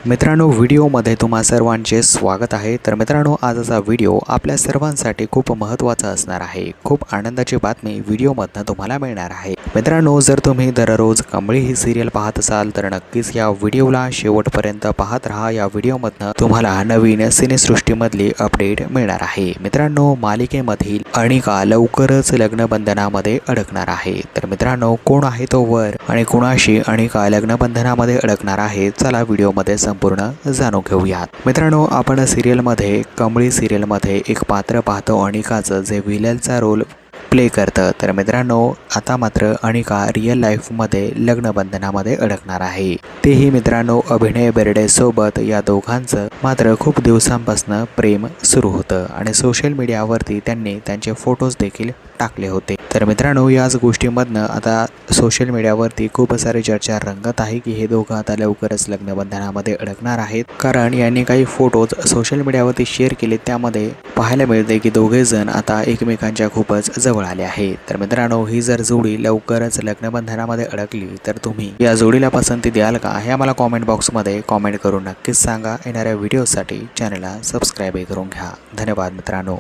मित्रांनो, व्हिडिओमध्ये तुम्हा सर्वांचे स्वागत आहे। तर मित्रांनो, आजचा व्हिडिओ आपल्या सर्वांसाठी खूप महत्त्वाचा असणार आहे। खूप आनंदाची बातमी व्हिडिओमधून तुम्हाला मिळणार आहे। मित्रांनो, जर तुम्ही दररोज कमळी ही सिरियल पाहत असाल तर नक्कीच या व्हिडिओला शेवटपर्यंत पाहत राहा। या व्हिडिओमधून तुम्हाला नवीन सिनेसृष्टीमधली अपडेट मिळणार आहे। मित्रांनो, मालिकेमधील अनिका लवकरच लग्नबंधनामध्ये अडकणार आहे। तर मित्रांनो, कोण आहे तो वर आणि कुणाशी अनिका लग्नबंधनामध्ये अडकणार आहे, चला व्हिडिओमध्ये संपूर्ण जाणून घेऊयात। मित्रांनो, आपण सिरियलमध्ये कमळी सिरियलमध्ये एक पात्र पाहतो अनिकाचं, जे विलनचा रोल प्ले करतं। तर मित्रांनो, आता मात्र अनिका रिअल लाईफमध्ये लग्नबंधनामध्ये अडकणार आहे। तेही मित्रांनो अभिनय बेर्डे सोबत। या दोघांचं मात्र खूप दिवसांपासून प्रेम सुरू होतं आणि सोशल मीडियावरती त्यांनी त्यांचे फोटोज देखील टाकले होते। तर मित्रांनो, याच गोष्टीमधनं आता सोशल मीडियावरती खूप सारी चर्चा रंगत आहे की हे दोघं आता लवकरच लग्नबंधनामध्ये अडकणार आहेत। कारण यांनी काही फोटोज सोशल मीडियावरती शेअर केले, त्यामध्ये पाहायला मिळते की दोघे जण आता एकमेकांच्या खूपच जवळ आले आहे। तर मित्रांनो, ही जर जोडी लवकरच लग्नबंधनामध्ये अडकली तर तुम्ही या जोडीला पसंती द्याल का, हे आम्हाला कॉमेंट बॉक्समध्ये कॉमेंट करून नक्कीच सांगा। येणाऱ्या व्हिडिओसाठी चॅनलला सबस्क्राईब करून घ्या। धन्यवाद मित्रांनो।